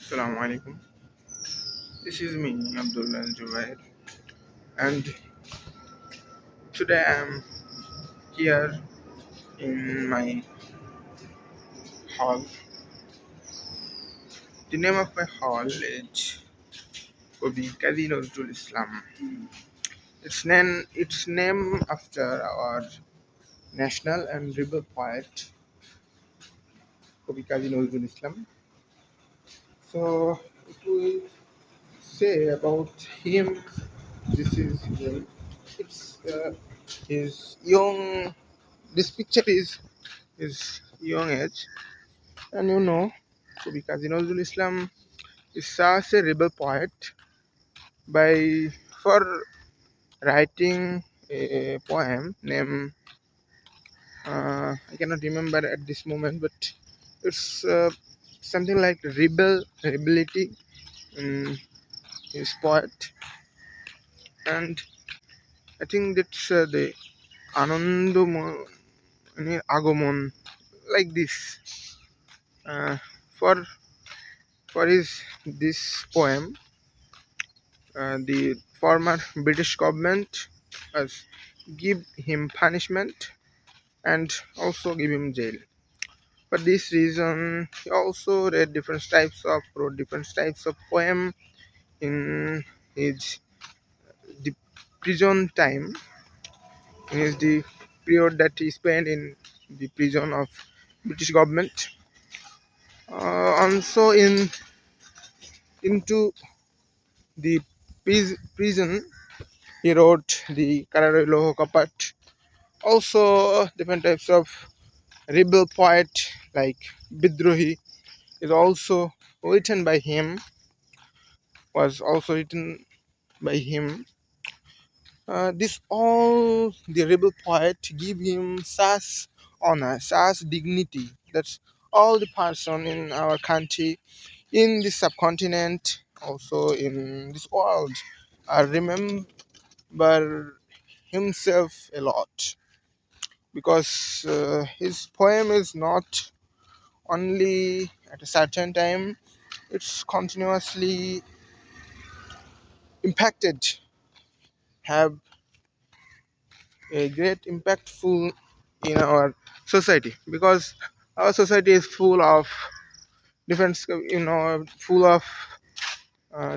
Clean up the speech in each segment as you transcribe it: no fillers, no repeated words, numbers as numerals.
Assalamu alaikum. This is me, Abdullah Jubair, and today I'm here in my hall. The name of my hall is Kazi Nazrul Islam. It's name after our national and rebel poet Kazi Nazrul Islam. So if we say about him, this is him. It's his young. This picture is his young age. And Kazi Nazrul Islam is such a rebel poet by for writing a poem named I cannot remember at this moment, but it's something like rebelity in his poet, and I think that's the Anando Agomon like this. Uh, for for his this poem, the former British government has give him punishment and also give him jail. For this reason, he also wrote different types of poem in his the prison time, in his the period that he spent in the prison of British government. Also into the prison, he wrote the Kararilo Kapat. Also, different types of rebel poet like Bidrohi is also written by him, was also written by him. This all the rebel poet give him such honor, such dignity. That's all the person in our country, in the subcontinent, also in this world, remember himself a lot because his poem is not only at a certain time, it's continuously impacted, have a great impactful in our society because our society is full of different, full of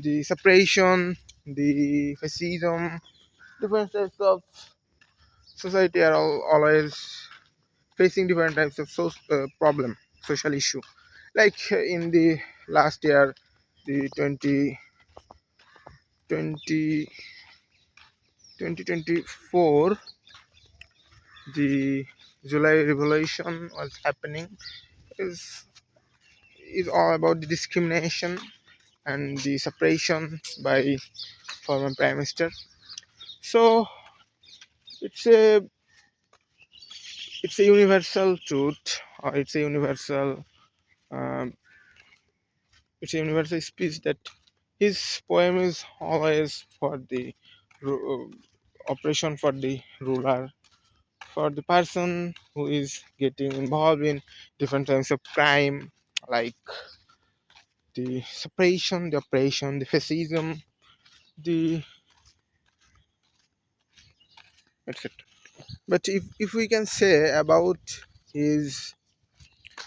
the separation, the fascism, different types of society are always facing different types of problem, social issue. Like in the last year, the 2024, the July Revolution was happening. Is is all about the discrimination and the separation by former prime minister. So it's a it's a universal truth, or um, it's a universal speech that his poem is always for the operation for the ruler, for the person who is getting involved in different types of crime, like the separation, the oppression, the fascism, the etc. But if we can say about his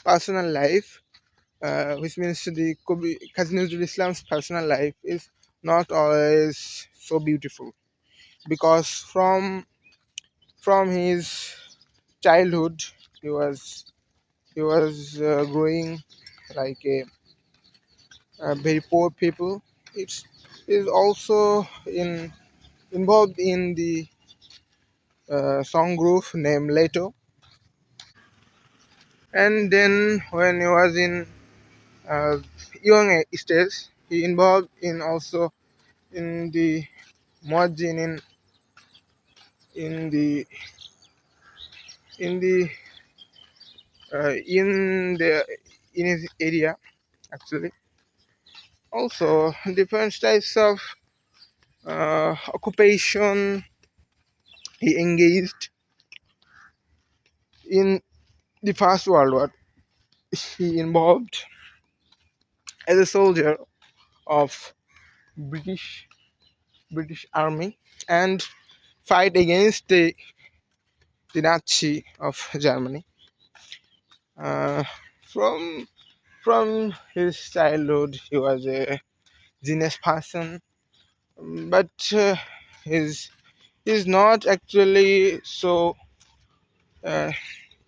personal life, which means Kazi Nazrul Islam's personal life is not always so beautiful because from his childhood he was growing like a very poor people. It's is also involved in the song group named Leto, and then when he was in uh, young stage, he involved in also in the muezzin in the in the in his area actually. Also, different types of occupation he engaged in the First World War. He involved as a soldier of British British Army and fight against the Nazi of Germany. Uh, from from his childhood, he was a genius person, but his is not actually so. Uh,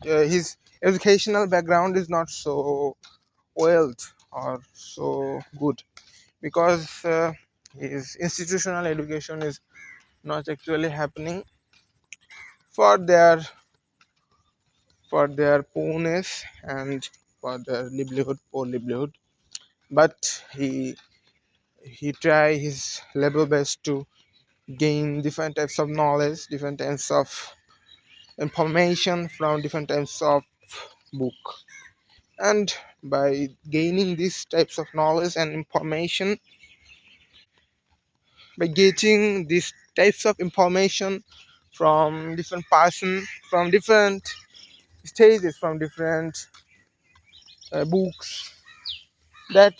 his educational background is not so well or so good because his institutional education is not actually happening for their poorness and for their livelihood, poor livelihood. But he try his level best to gain different types of knowledge, different types of information from different types of book. And by gaining these types of knowledge and information, by getting these types of information from different person, from different stages, from different books, that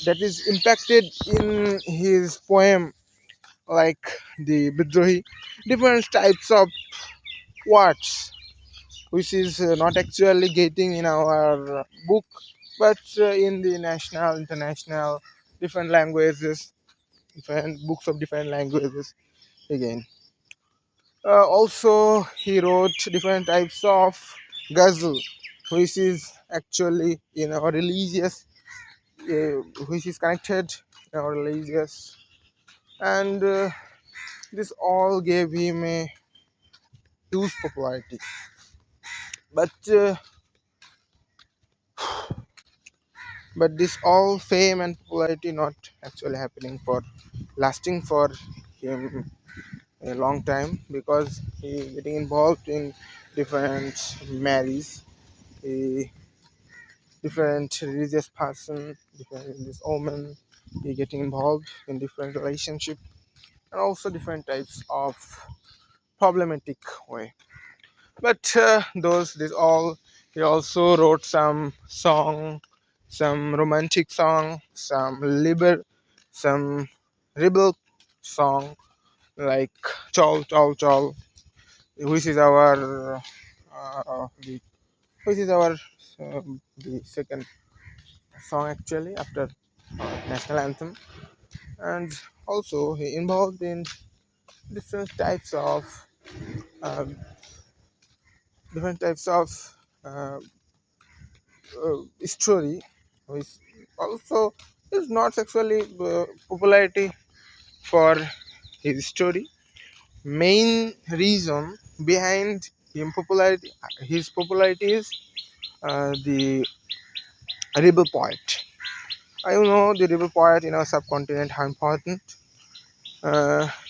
is impacted in his poem, like the Bidrohi, different types of words which is not actually getting in our book, but in the national, international, different languages, different books of different languages again. Also, he wrote different types of ghazal, which is actually in our religious, which is connected in our religious, and this all gave him a huge popularity. But this all fame and popularity not actually happening for lasting for him a long time, because he getting involved in different marriages, a different religious person, different religious woman, he getting involved in different relationship and also different types of problematic way. But those this all, he also wrote some song, some romantic song, some rebel song, like Chol Chol Chol, which is our the which is our the second song actually after national anthem. And also he involved in different types of uh, different types of uh, story, which also is not actually popularity for his story. Main reason behind his popularity is the rebel poet. I know the rebel poet in our subcontinent how important.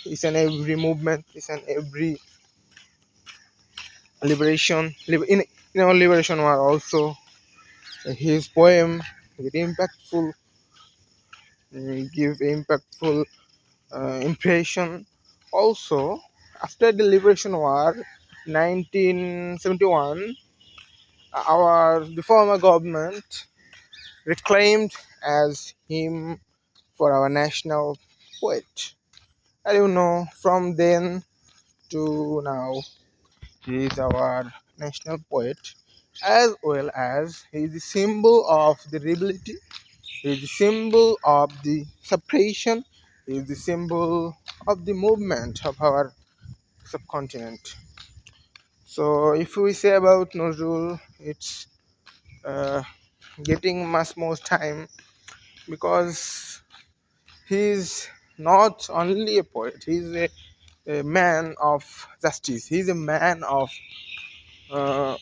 Each and every movement, each and every in our liberation war also, his poem get impactful, give impactful impression. Also, after the liberation war, 1971, the former government reclaimed as him for our national poet. I don't know, from then to now, he is our national poet, as well as he is the symbol of the rebellion, he is the symbol of the separation, he is the symbol of the movement of our subcontinent. So, if we say about Nazrul, it's uh, getting much more time, because he is not only a poet, he is a man of justice, he is a man of uh,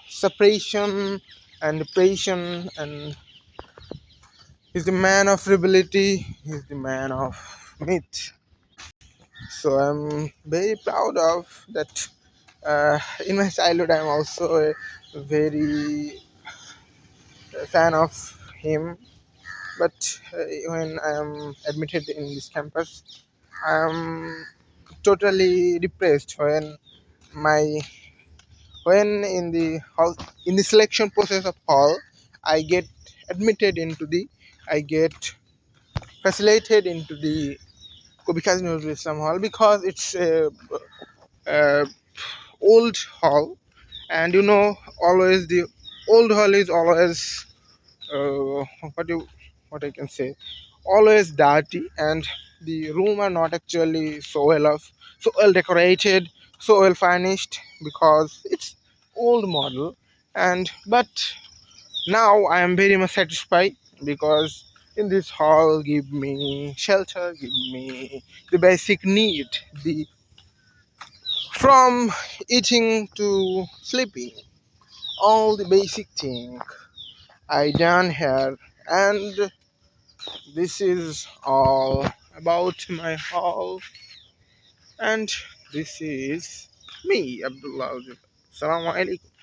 separation and passion, and he's the man of rebellion, he's the man of myth. So I'm very proud of that. In my childhood, I'm also a very fan of him. But when I am admitted in this campus, I am totally depressed my when in the hall, in the selection process of hall, I get admitted into the I get facilitated into the Kazi Nazrul Islam hall because it's a old hall, and always the old hall is always uh, what you what I can say, always dirty, and the room are not actually so well decorated, so well furnished because it's old model. And but now I am very much satisfied because in this hall give me shelter, give me the basic need, the from eating to sleeping, all the basic thing I done here. And this is all about my hall, and this is me, Abdullah. Assalamu alaikum.